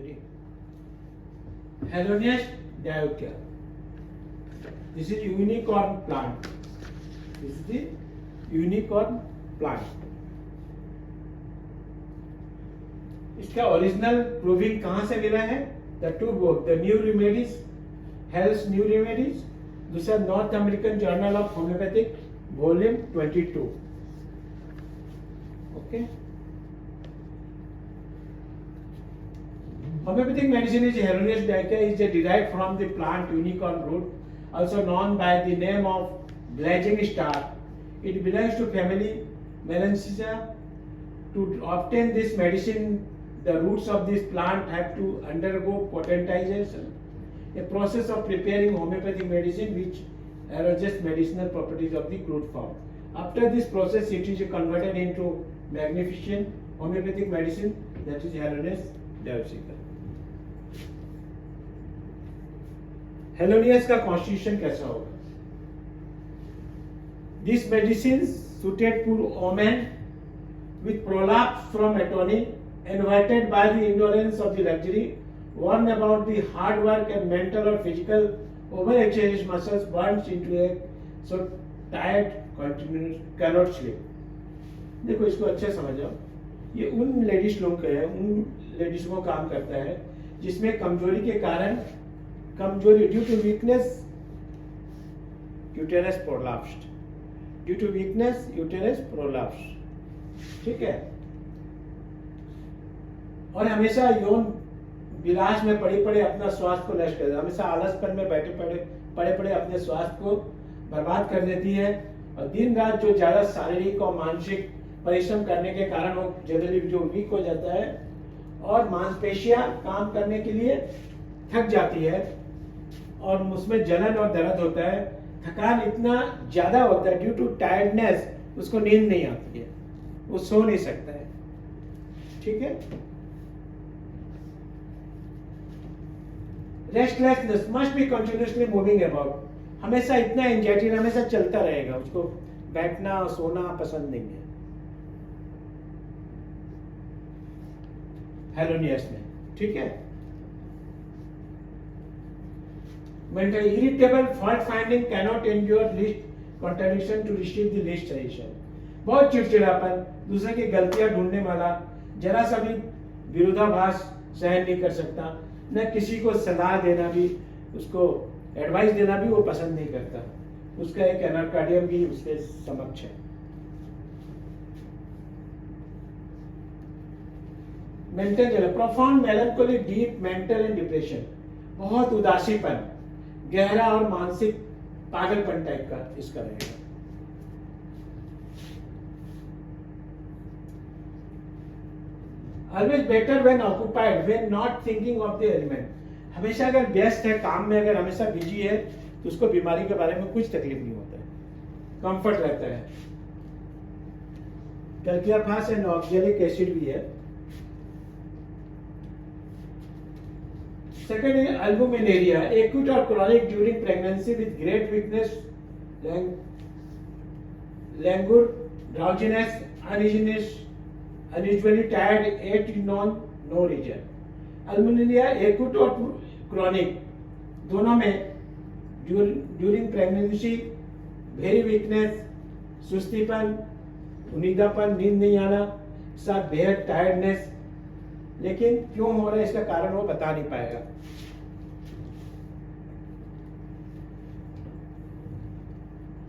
Ready? Helonius dioica. This is unicorn plant. This is the unicorn plant. इसका original proving कहां से मिला है? The two book, the new remedies, health new remedies, दूसरा North American journal of homeopathic volume 22. Okay. Homeopathic medicine is Helonius dioica is derived from the plant unicorn root, also known by the name of blazing star. It belongs to family Melanacea. To obtain this medicine, the roots of this plant have to undergo potentization, a process of preparing homeopathic medicine which arranges medicinal properties of the root form. After this process, it is converted into magnificent homeopathic medicine, that is Helonius dioica. Helonias का constitution कैसा होगा? This medicine suited for women with prolapse from atony, invited by the indolence of the luxury, worn about the hard work and mental or physical overexerted muscles burns into a so tired continuous cannot sleep. देखो इसको अच्छे समझ जाओ. ये उन ladies लोग का है, उन लेडीज को काम करता है जिसमें कमजोरी के कारण कमजोरी due to weakness uterus prolapsed, due to weakness uterus prolapsed. ठीक है. और हमेशा यौन विलास में पड़े पड़े अपना स्वास्थ्य को नष्ट कर देती है, हमेशा आलसपन में बैठे पड़े पड़े अपने स्वास्थ्य को बर्बाद कर देती है. और दिन रात जो ज्यादा शारीरिक और मानसिक परिश्रम करने के कारण वो जनरली जो वीक हो जाता है और मांसपेशियां काम करने के लिए थक जाती है और उसमें जलन और दर्द होता है. थकान इतना ज्यादा होता है ड्यू टू टायर्डनेस, उसको नींद नहीं आती है, वो सो नहीं सकता है. ठीक है. Restlessness must be continuously moving about, हमेशा इतना एंजाइटी हमेशा चलता रहेगा, उसको बैठना और सोना पसंद नहीं है हेलोनियस में. ठीक है. Mental irritable, fault finding, cannot endure least contradiction to receive the least suggestion. बहुत चिड़चिड़ापन, दूसरे की गलतियां ढूंढने वाला, जरा सा भी विरोधाभास सहन नहीं कर सकता, न किसी को सलाह देना भी, उसको एडवाइस देना भी वो पसंद नहीं करता. उसका एक एनार्कार्डियम भी उसके समक्ष है. Mental profound melancholy, deep mental and depression, बहुत उदासीपन, गहरा और मानसिक पागलपन टाइप का इसका रहेगा. Always better when occupied, when not thinking of the element, हमेशा अगर व्यस्त है काम में, अगर हमेशा बिजी है तो उसको बीमारी के बारे में कुछ तकलीफ नहीं होता है, कंफर्ट रहता है. कैल्शियम एंड ऑक्जेलिक एसिड भी है. Second is albuminuria, acute or chronic during pregnancy with great weakness, languor, drowsiness, uneasiness, unusually tired, yet known no reason. Albuminuria acute और chronic दोनों में during pregnancy very weakness, सुस्तीपन, उनीदापन, नींद नहीं आना, साथ बेहद टायर्डनेस, लेकिन क्यों हो रहा है इसका कारण वो बता नहीं पाएगा.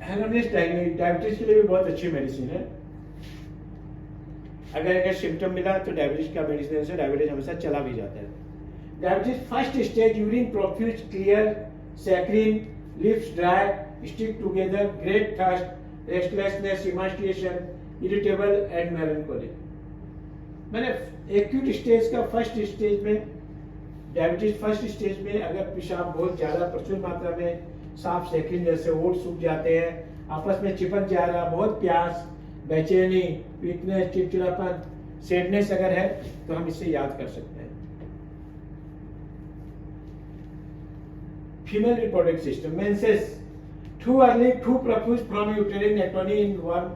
हेलोनियस डायबिटीज के लिए भी बहुत अच्छी मेडिसिन है. अगर सिम्टम मिला तो डायबिटीज का मेडिसिन से डायबिटीज हमेशा चला भी जाता है. Diabetes first stage, urine profuse clear, saccharine, lips dry, stick together, great thirst, restlessness, emaciation, irritable and melancholy. मैंने एक्यूट स्टेज का फर्स्ट स्टेज में, डायबिटीज फर्स्ट स्टेज में अगर पेशाब बहुत ज्यादा प्रचुर मात्रा में, साफ सेकिन जैसे ओट सूख जाते हैं, आपस में चिपक जा रहा, बहुत प्यास, बेचैनी, वीकनेस, चिड़चिड़ापन, सैडनेस अगर है तो हम इससे याद कर सकते हैं. Female reproductive system, menses, too early, too profuse from uterine atony in one,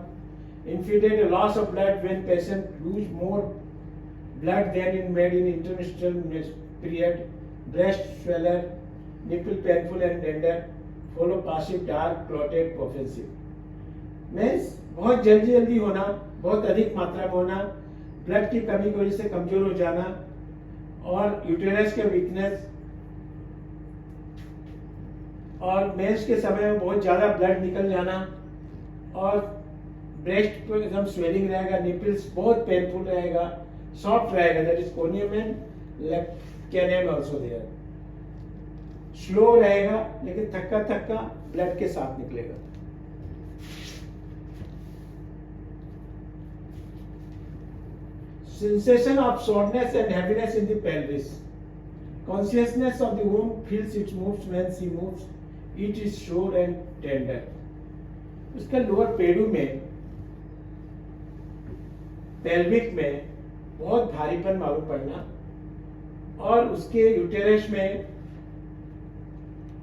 infidel, loss of blood when patient lose more blood than in made in interstitial period, breast swelling, nipple painful and tender, follow passive dark clotted offensive. Means बहुत जल्दी जल्दी होना, बहुत अधिक मात्रा में होना, blood की कमी की वजह से कमजोर हो जाना, और यूटेरस के वीकनेस, और मेंस के समय में बहुत ज्यादा ब्लड निकल जाना, और ब्रेस्ट पे एकदम स्वेलिंग रहेगा, निपल्स बहुत पेनफुल रहेगा, सॉफ्ट रहेगा, दैट इज कोनियम एंड लैक्टेनियम आल्सो देयर, स्लो रहेगा लेकिन थक्का थक्का ब्लड के साथ निकलेगा. Sensation of soreness and heaviness in the pelvis. Consciousness of the womb feels its moves when she moves. It is sure and tender. उसका lower पेडू में, पेल्विक में बहुत भारीपन मालूम पड़ना, और उसके यूटेरस में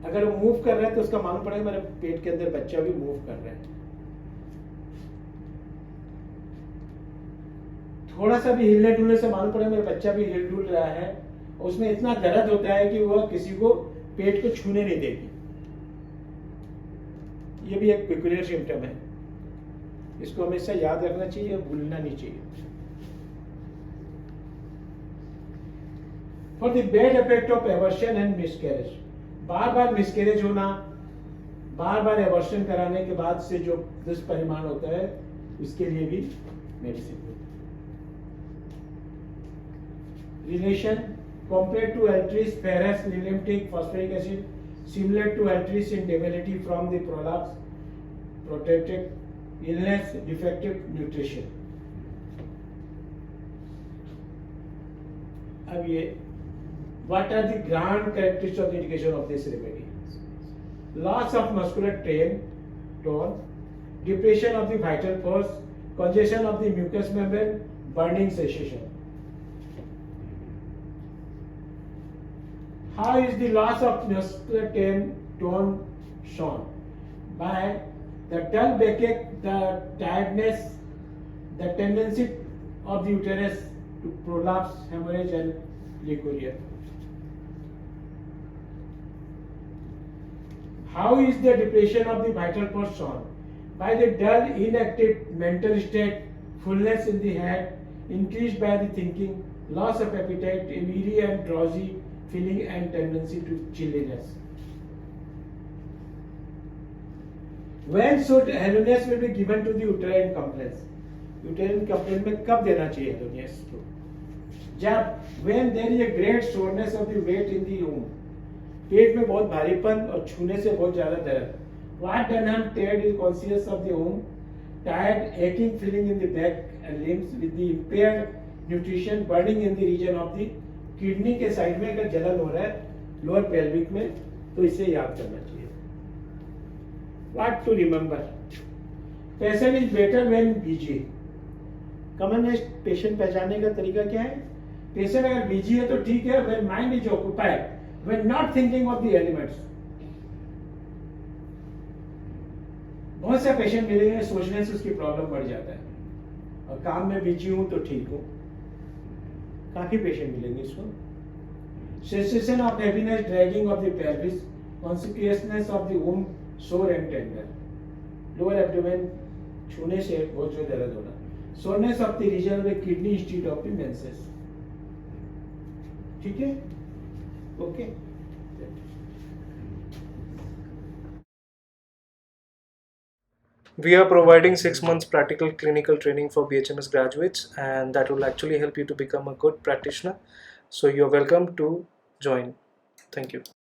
अगर वो मूव कर रहा है तो उसका मालूम पड़ेगा मेरे पेट के अंदर बच्चा भी मूव कर रहा है. थोड़ा सा भी हिलने डुलने से मालूम पड़ेगा मेरा बच्चा भी हिल डुल रहा है, और उसमें इतना दर्द होता है कि वह किसी को पेट को छूने नहीं देगी. ये भी एक पेक्युलियर सिम्टम है, इसको हमेशा याद रखना चाहिए, भूलना नहीं चाहिए. For the bad effect of aversion and miscarriage, bar bar miscarriage होना, बार बार एवर्शन कराने के बाद से जो दुष्परिणाम होता है, इसके लिए भी medicine. Relation compared to Altris, ferrous, liliumtic, phosphoric acid, similar to Altris in debility from the prolapse, protracted illness, defective nutrition. अब ये what are the grand characteristics of the indication of this remedy? Loss of muscular tone, depression of the vital force, congestion of the mucous membrane, burning sensation. How is the loss of muscular tone shown? By the dull backache, the tiredness, the tendency of the uterus to prolapse, hemorrhage and leukorrhea. How is the depression of the vital force shown? By the dull, inactive mental state, fullness in the head, increased by the thinking, loss of appetite, weary and drowsy feeling and tendency to chilliness. When should Hallonase will be given to the uterine complaints? Uterine complaint में कब देना चाहिए Hallonase को? जब when there is a great soreness of the weight in the womb, पेट में बहुत भारीपन और छूने से बहुत ज्यादा दर्द. What Dunham tired is conscious of the womb, tired, aching feeling in the back and limbs with the impaired nutrition, burning in the region of the kidney के साइड में अगर जलन हो रहा है लोअर पेल्विक में, तो इसे याद करना चाहिए. What to remember, patient is better when busy. Commonest patient पहचानने का तरीका क्या है? पेशेंट अगर बिजी है तो ठीक है, when mind is occupied, when not thinking of the elements. बहुत से पेशेंट मिलेंगे सोचने से उसकी प्रॉब्लम बढ़ जाता है, और काम में बिजी हूं तो ठीक हूं. काफी पेशेंट मिलेंगे इसको. Sensation of heaviness, dragging of the pelvis, consequence of the वूम, सोर एंड टेंडर. लोअर एब्डोमेन छूने से बहुत जो दर्द होना. Soreness of the region of the kidney instead of the menses. ठीक है, okay. We are providing 6 months practical clinical training for BHMS graduates, and that will actually help you to become a good practitioner. So you're welcome to join. Thank you.